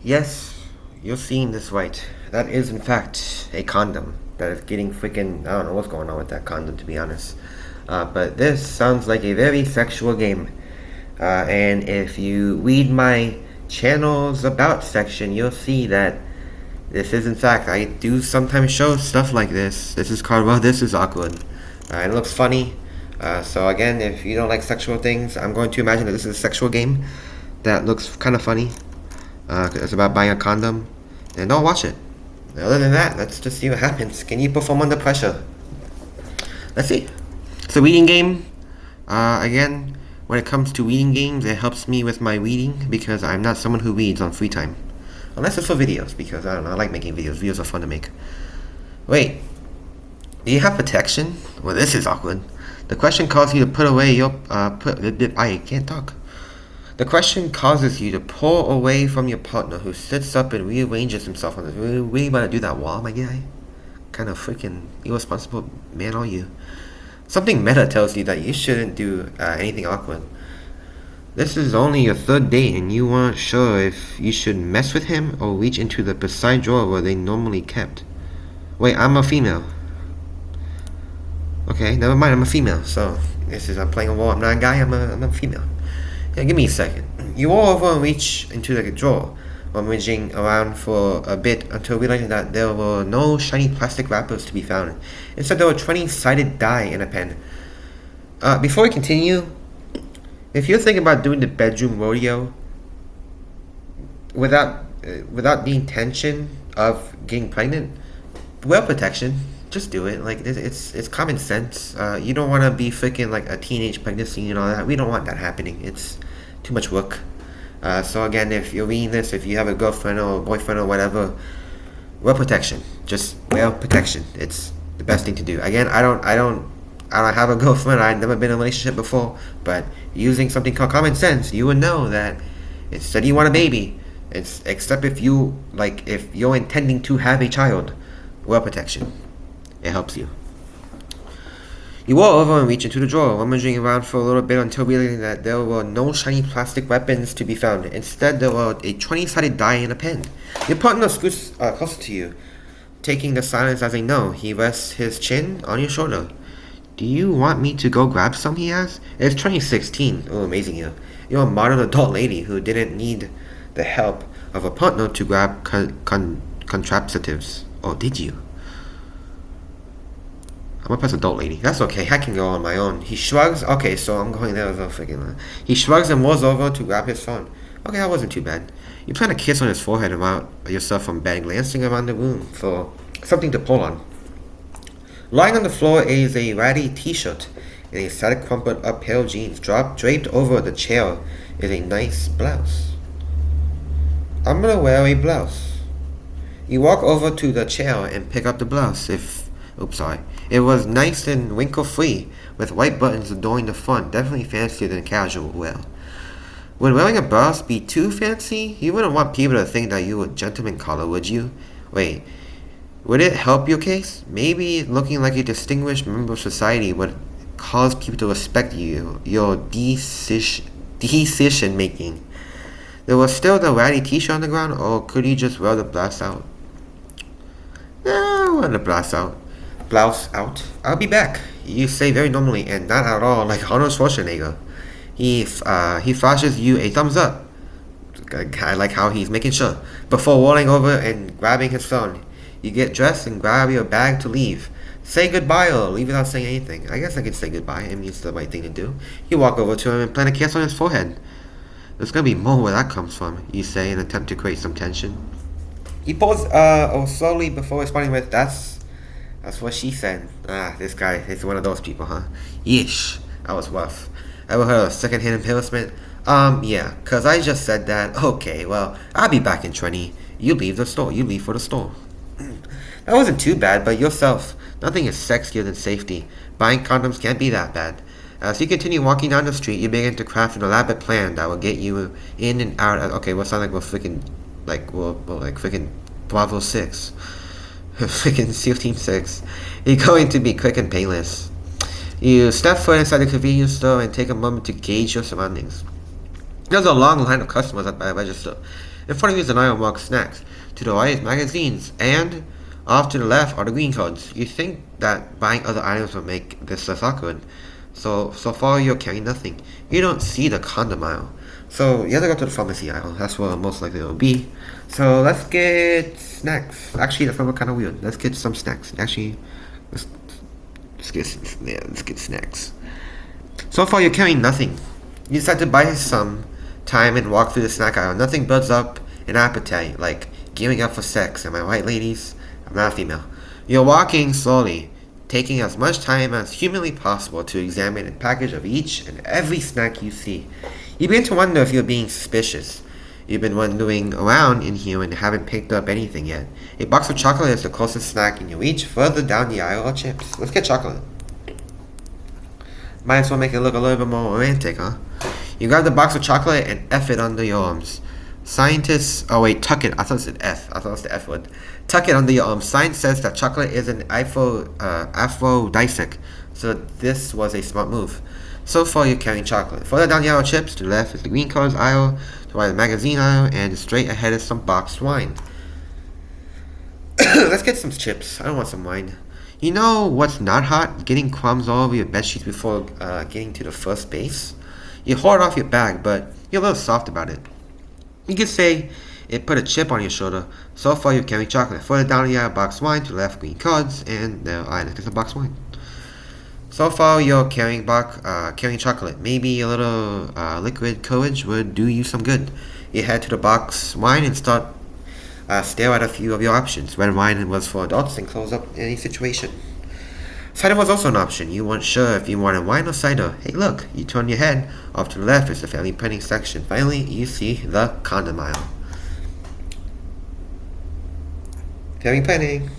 Yes, you're seeing this right. That is, in fact, a condom. That is getting freaking. I don't know what's going on with that condom, to be honest. But this sounds like a very sexual game. And if you read my channel's about section, you'll see that this is, in fact, I do sometimes show stuff like this. This is called, well, this is awkward. It looks funny. So, again, if you don't like sexual things, I'm going to imagine that this is a sexual game that looks kind of funny. It's about buying a condom. And don't watch it. Other than that, let's just see what happens. Can you perform under pressure? Let's see. It's a reading game. Again, when it comes to reading games, it helps me with my reading because I'm not someone who reads on free time. Unless it's for videos, because I don't know, I like making videos. Videos are fun to make. Wait, do you have protection? Well, this is awkward. The question calls you to put away your, I can't talk. The question causes you to pull away from your partner who sits up and rearranges himself on the. Really want to do that wall, my guy? Kind of freaking irresponsible man are you? Something meta tells you that you shouldn't do anything awkward. This is only your third date and you aren't sure if you should mess with him or reach into the beside drawer where they normally kept. Wait, I'm a female. Okay, never mind, I'm a female. So, I'm playing a role. I'm not a guy, I'm a female. Yeah, give me a second. You roll over and reach into the drawer, rummaging around for a bit until realizing that there were no shiny plastic wrappers to be found. Instead, there were 20-sided die and a pen. Before we continue, if you're thinking about doing the bedroom rodeo without the intention of getting pregnant, wear protection. Just do it. Like it's common sense. You don't want to be freaking like a teenage pregnancy and all that. We don't want that happening. It's too much work. So again, if you're reading this, if you have a girlfriend or a boyfriend or whatever, wear protection. Just wear protection. It's the best thing to do. Again, I don't have a girlfriend. I've never been in a relationship before. But using something called common sense, you would know that instead you want a baby, except if you're intending to have a child, wear protection. It helps you. You roll over and reach into the drawer, rummaging around for a little bit until realizing that there were no shiny plastic weapons to be found. Instead, there were a 20-sided die and a pen. Your partner scoots closer to you, taking the silence as a no. He rests his chin on your shoulder. Do you want me to go grab some, he asks. It's 2016. Oh, amazing you. You're a modern adult lady who didn't need the help of a partner to grab contraceptives. Oh, did you? I'm gonna press adult lady. That's okay. I can go on my own. He shrugs. Okay, so I'm going there as a freaking. He shrugs and rolls over to grab his phone. Okay, that wasn't too bad. You plant a kiss on his forehead around yourself from bed, glancing around the room for something to pull on. Lying on the floor is a ratty t-shirt and a sad crumpled up pair of jeans. Draped over the chair is a nice blouse. I'm gonna wear a blouse. You walk over to the chair and pick up the blouse. It was nice and wrinkle-free, with white buttons adorning the front, definitely fancier than casual wear. Would wearing a blouse be too fancy? You wouldn't want people to think that you were a gentleman caller, would you? Wait, would it help your case? Maybe looking like a distinguished member of society would cause people to respect you, your decision-making. There was still the ratty t-shirt on the ground, or could you just wear the blouse out? I wear the blouse out. I'll be back. You say very normally and not at all like Arnold Schwarzenegger. He flashes you a thumbs up. I like how he's making sure. Before rolling over and grabbing his phone. You get dressed and grab your bag to leave. Say goodbye or leave without saying anything. I guess I could say goodbye. I mean, it's the right thing to do. You walk over to him and plant a kiss on his forehead. There's gonna be more where that comes from, you say in an attempt to create some tension. He paused slowly before responding with, That's what she said. This guy is one of those people, huh? Yeesh, that was rough. Ever heard of secondhand embarrassment? Yeah, 'cause I just said that. Okay, well, I'll be back in 20. You leave for the store. That wasn't too bad, but yourself. Nothing is sexier than safety. Buying condoms can't be that bad. As you continue walking down the street, you begin to craft an elaborate plan that will get you in and out. Okay, we'll sound like we're freaking Bravo 6. Freaking SEAL Team 6. You're going to be quick and painless. You step foot inside the convenience store and take a moment to gauge your surroundings. There's a long line of customers at the register. In front of you is an aisle marked snacks. To the right is magazines, and off to the left are the green cards. You think that buying other items will make this less awkward. So far you're carrying nothing. You don't see the condom aisle. So you have to go to the pharmacy aisle. That's where most likely it'll be. So let's get snacks. Actually, that's gonna look kind of weird. Let's get some snacks. Actually, let's get snacks. So far you're carrying nothing. You decide to buy some time and walk through the snack aisle. Nothing builds up an appetite like gearing up for sex. Am I right, ladies? I'm not a female. You're walking slowly, taking as much time as humanly possible to examine a package of each and every snack you see. You begin to wonder if you're being suspicious. You've been wandering around in here and haven't picked up anything yet. A box of chocolate is the closest snack, and you reach further down the aisle are chips. Let's get chocolate. Might as well make it look a little bit more romantic, huh? You grab the box of chocolate and F it under your arms. Scientists... Oh wait, tuck it. I thought it said F. I thought it was the F word. Tuck it under your arm. Science says that chocolate is an aphrodisiac, so this was a smart move. So far you're carrying chocolate. Further down the aisle chips, to the left is the green cards aisle, to the right the magazine aisle, and straight ahead is some boxed wine. Let's get some chips. I don't want some wine. You know what's not hot? Getting crumbs all over your bedsheets before getting to the first base. You haul it off your bag, but you're a little soft about it. You could say it put a chip on your shoulder. So far you're carrying chocolate. Further down the aisle, boxed wine, to the left green cards, and there is a boxed wine. So far you're carrying chocolate. Maybe a little liquid courage would do you some good. You head to the boxed wine and stare at a few of your options. Red wine was for adults and close up any situation. Cider was also an option. You weren't sure if you wanted wine or cider. Hey look, you turn your head. Off to the left is the family printing section. Finally, you see the condom aisle. Family printing.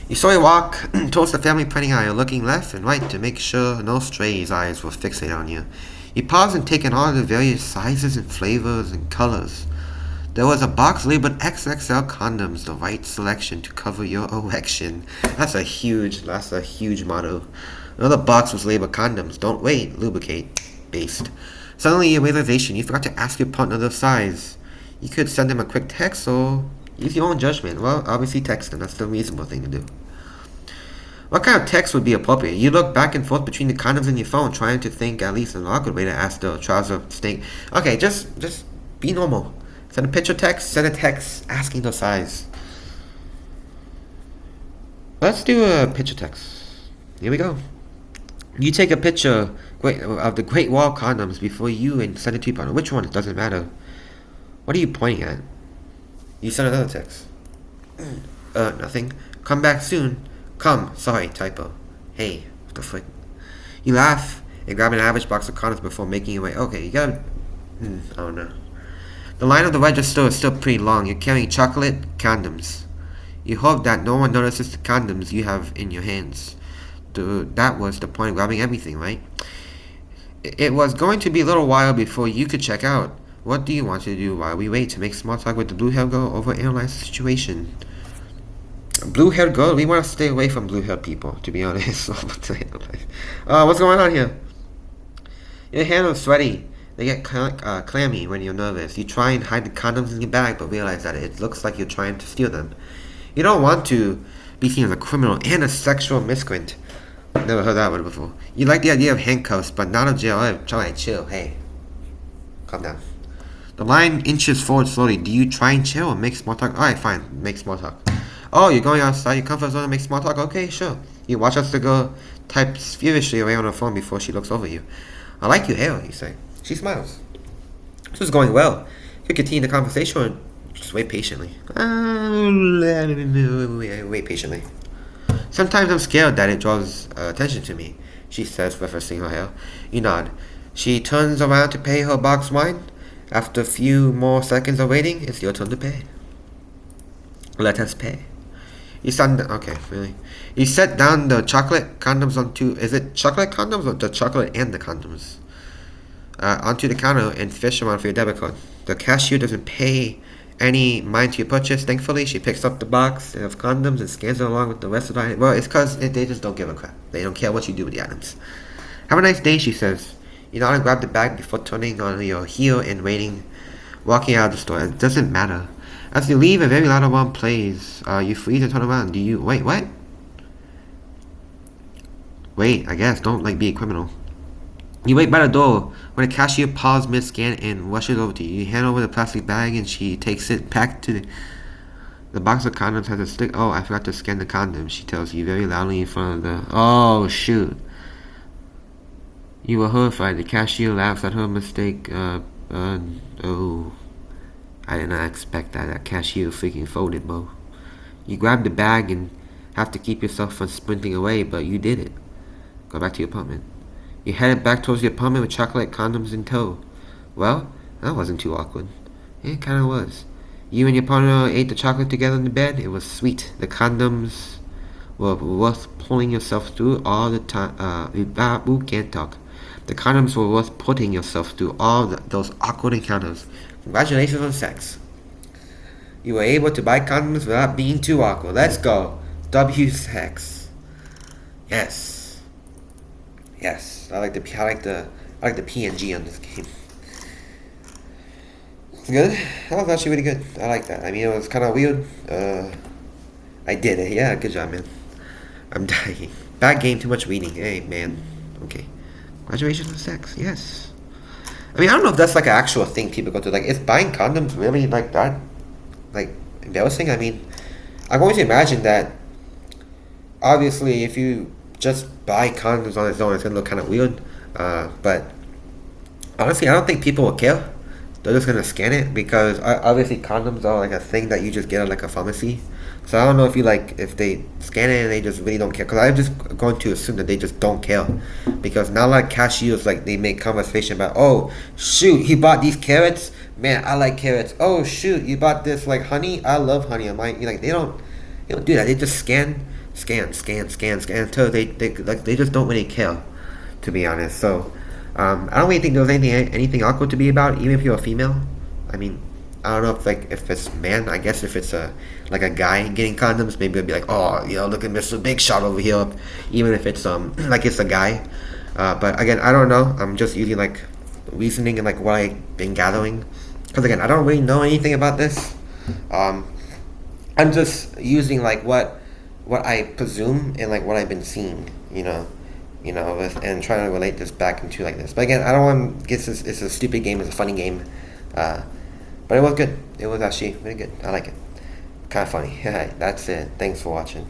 You slowly walk towards the family printing aisle, looking left and right to make sure no stray's eyes were fixated on you. You pause and take in all the various sizes and flavors and colors. There was a box labeled XXL condoms, the right selection to cover your erection. That's a huge motto. Another box was labeled condoms, don't wait, lubricate, based. Suddenly a realization, you forgot to ask your partner their size. You could send them a quick text or use your own judgment. Well, obviously text them, that's the reasonable thing to do. What kind of text would be appropriate? You look back and forth between the condoms and your phone, trying to think at least an awkward way to ask the trouser snake. Okay, just be normal. Send a picture text, send a text asking the size. Let's do a picture text. Here we go. You take a picture of the Great Wall condoms before you and send it to your partner. Which one? It doesn't matter. What are you pointing at? You send another text. Nothing. Come back soon. Come. Sorry, typo. Hey, what the frick? You laugh and grab an average box of condoms before making your way. Okay, you gotta... I don't know. The line of the register is still pretty long. You're carrying chocolate condoms. You hope that no one notices the condoms you have in your hands. That was the point of grabbing everything, right? It was going to be a little while before you could check out. What do you want to do while we wait to make small talk with the blue-haired girl over analyze the situation? Blue-haired girl? We want to stay away from blue-haired people, to be honest. What's going on here? Your hands are sweaty. They get clammy when you're nervous. You try and hide the condoms in your bag, but realize that it looks like you're trying to steal them. You don't want to be seen as a criminal and a sexual miscreant. Never heard that word before. You like the idea of handcuffs, but not of jail. Try and chill. Hey, calm down. The line inches forward slowly. Do you try and chill or make small talk? Alright, fine. Make small talk. Oh, you're going outside your comfort zone and make small talk? Okay, sure. You watch as the girl types furiously away on her phone before she looks over you. I like your hair, you say. She smiles. This is going well. You could continue the conversation or just wait patiently. Wait patiently. Sometimes I'm scared that it draws attention to me, she says, referencing her hair. You nod. She turns around to pay her box wine. After a few more seconds of waiting, it's your turn to pay. Let us pay. You stand... Okay, really? You set down the chocolate condoms onto... Is it chocolate condoms or the chocolate and the condoms? Onto the counter and fish around for your debit card. The cashier doesn't pay any mind to your purchase. Thankfully, she picks up the box of condoms and scans it along with the rest of the items. Well, it's because they just don't give a crap. They don't care what you do with the items. Have a nice day, she says. You nod and grab the bag before turning on your heel and waiting walking out of the store. It doesn't matter. As you leave, a very loud alarm plays. You freeze and turn around. Do you wait? What? Wait, I guess. Don't be a criminal. You wait by the door when the cashier pauses mid-scan and rushes over to you. You hand over the plastic bag and she takes it back to the box of condoms has a stick. Oh, I forgot to scan the condoms, she tells you very loudly in front of the... Oh, shoot. You were horrified. The cashier laughs at her mistake. Oh. I did not expect that. That cashier freaking folded, bro. You grab the bag and have to keep yourself from sprinting away, but you did it. Go back to your apartment. You headed back towards your apartment with chocolate condoms in tow. Well, that wasn't too awkward. It kinda was. You and your partner ate the chocolate together in the bed. It was sweet. The condoms were worth pulling yourself through all the time. Can't talk. The condoms were worth putting yourself through all those awkward encounters. Congratulations on sex. You were able to buy condoms without being too awkward. Let's go. W sex. Yes. Yes. I like the PNG on this game. It's good. That was actually really good. I like that. I mean, it was kind of weird. I did it. Yeah, good job, man. I'm dying. Bad game, too much reading. Hey, man. Okay. Congratulations on sex. Yes. I mean, I don't know if that's like an actual thing people go through. Like, is buying condoms really like that? Like, embarrassing? I mean, I've always imagined that, obviously, if you just buy condoms on its own, it's going to look kind of weird. But, honestly, I don't think people will care. They're just going to scan it because, obviously, condoms are like a thing that you just get at like a pharmacy. So I don't know if if they scan it and they just really don't care. Because I'm just going to assume that they just don't care. Because not like cashiers, they make conversation about, oh, shoot, he bought these carrots. Man, I like carrots. Oh, shoot, you bought this, honey. I love honey. They don't do that. They just scan until they just don't really care, to be honest. So, I don't really think there was anything awkward to be about, even if you're a female. I mean, I don't know if it's man. I guess if it's a guy getting condoms, maybe it'd be like, oh, look at Mr. Big Shot over here. Even if it's it's a guy. But again, I don't know. I'm just using reasoning and what I've been gathering. Because again, I don't really know anything about this. I'm just using what I presume and what I've been seeing. And trying to relate this back into this. But again, I don't want to guess it's a stupid game. It's a funny game. But it was good. It was actually really good. I like it. Kind of funny. Alright, that's it. Thanks for watching.